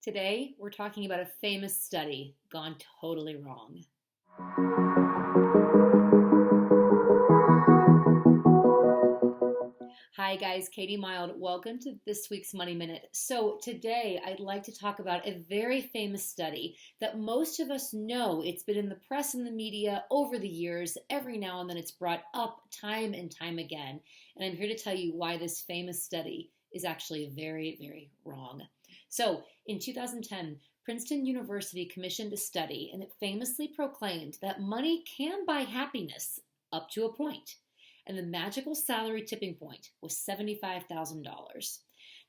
Today, we're talking about a famous study gone totally wrong. Hi, guys, Katie Mild. Welcome to this week's Money Minute. So, today I'd like to talk about a very famous study that most of us know. It's been in the press and the media over the years. Every now and then it's brought up time and time again. And I'm here to tell you why this famous study is actually very, very wrong. So, in 2010, Princeton University commissioned a study, and it famously proclaimed that money can buy happiness up to a point, and the magical salary tipping point was $75,000.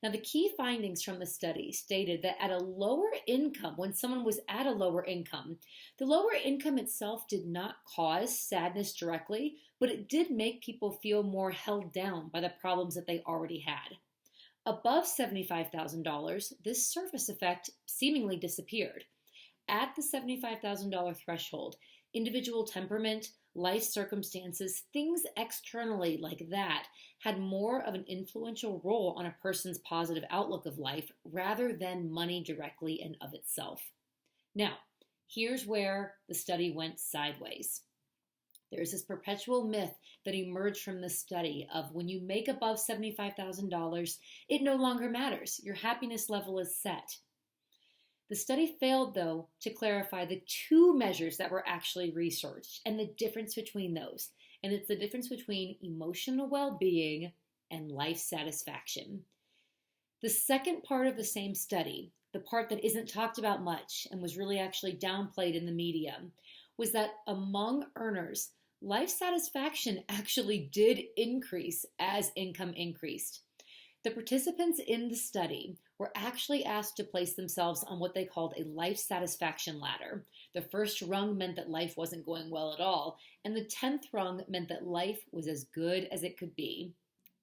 Now, the key findings from the study stated that at a lower income, when someone was at a lower income, the lower income itself did not cause sadness directly, but it did make people feel more held down by the problems that they already had. Above $75,000, this surface effect seemingly disappeared. At the $75,000 threshold, individual temperament, life circumstances, things externally like that had more of an influential role on a person's positive outlook of life rather than money directly and of itself. Now, here's where the study went sideways. There's this perpetual myth that emerged from this study of when you make above $75,000, it no longer matters. Your happiness level is set. The study failed, though, to clarify the two measures that were actually researched and the difference between those. And it's the difference between emotional well-being and life satisfaction. The second part of the same study, the part that isn't talked about much and was really actually downplayed in the media, was that among earners, life satisfaction actually did increase as income increased. The participants in the study were actually asked to place themselves on what they called a life satisfaction ladder. The first rung meant that life wasn't going well at all, and the 10th rung meant that life was as good as it could be.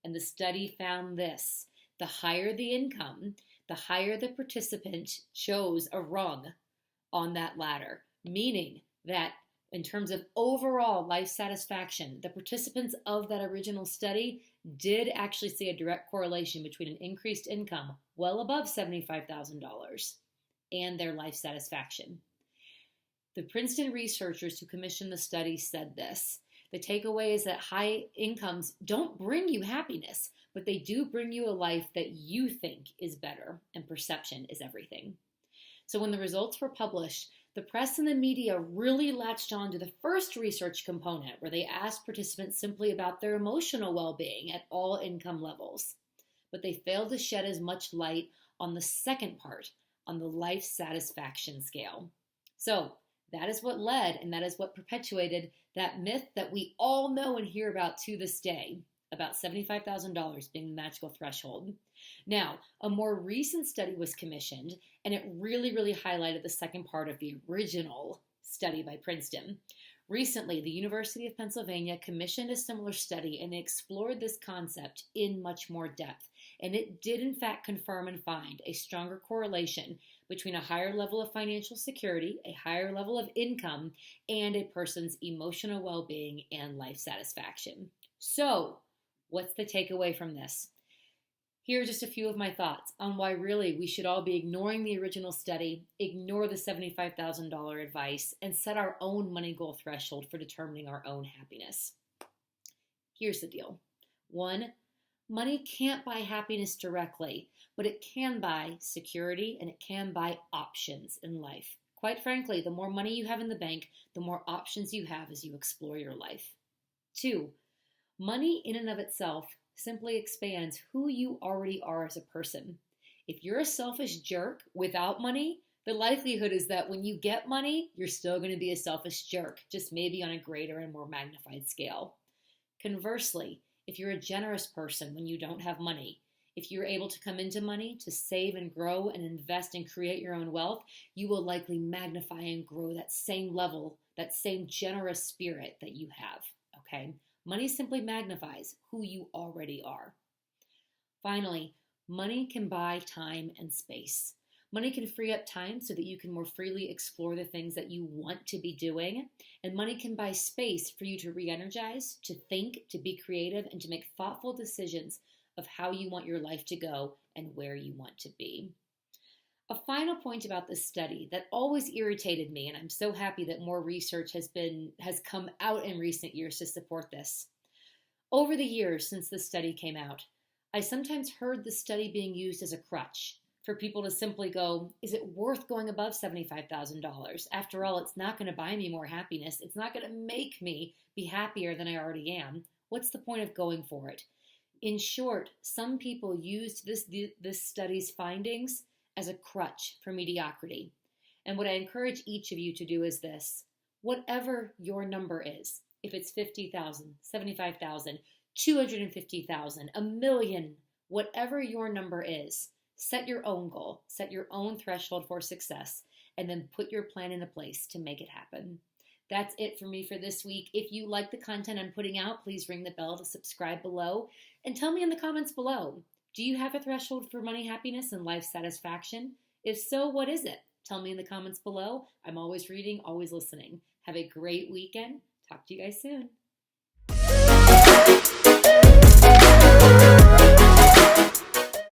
And the study found this: the higher the income, the higher the participant chose a rung on that ladder, meaning that in terms of overall life satisfaction, the participants of that original study did actually see a direct correlation between an increased income well above $75,000 and their life satisfaction. The Princeton researchers who commissioned the study said this: the takeaway is that high incomes don't bring you happiness, but they do bring you a life that you think is better, and perception is everything. So when the results were published, the press and the media really latched on to the first research component, where they asked participants simply about their emotional well-being at all income levels. But they failed to shed as much light on the second part, on the life satisfaction scale. So that is what led, and that is what perpetuated that myth that we all know and hear about to this day, about $75,000 being the magical threshold. Now, a more recent study was commissioned, and it really highlighted the second part of the original study by Princeton. Recently, the University of Pennsylvania commissioned a similar study and explored this concept in much more depth. And it did, in fact, confirm and find a stronger correlation between a higher level of financial security, a higher level of income, and a person's emotional well-being and life satisfaction. So, what's the takeaway from this? Here are just a few of my thoughts on why really we should all be ignoring the original study, ignore the $75,000 advice, and set our own money goal threshold for determining our own happiness. Here's the deal. 1, money can't buy happiness directly, but it can buy security and it can buy options in life. Quite frankly, the more money you have in the bank, the more options you have as you explore your life. 2, money in and of itself simply expands who you already are as a person. If you're a selfish jerk without money, the likelihood is that when you get money, you're still going to be a selfish jerk, just maybe on a greater and more magnified scale. Conversely, if you're a generous person when you don't have money, if you're able to come into money to save and grow and invest and create your own wealth, you will likely magnify and grow that same level, that same generous spirit that you have, okay? Money simply magnifies who you already are. Finally, money can buy time and space. Money can free up time so that you can more freely explore the things that you want to be doing. And money can buy space for you to re-energize, to think, to be creative, and to make thoughtful decisions of how you want your life to go and where you want to be. A final point about this study that always irritated me, and I'm so happy that more research has come out in recent years to support this. Over the years since this study came out, I sometimes heard the study being used as a crutch for people to simply go, is it worth going above $75,000? After all, it's not going to buy me more happiness. It's not going to make me be happier than I already am. What's the point of going for it? In short, some people used this study's findings as a crutch for mediocrity. And what I encourage each of you to do is this. Whatever your number is, if it's 50,000, 75,000, 250,000, a million, whatever your number is, set your own goal, set your own threshold for success, and then put your plan into place to make it happen. That's it for me for this week. If you like the content I'm putting out, please ring the bell to subscribe below and tell me in the comments below. Do you have a threshold for money, happiness, and life satisfaction? If so, what is it? Tell me in the comments below. I'm always reading, always listening. Have a great weekend. Talk to you guys soon.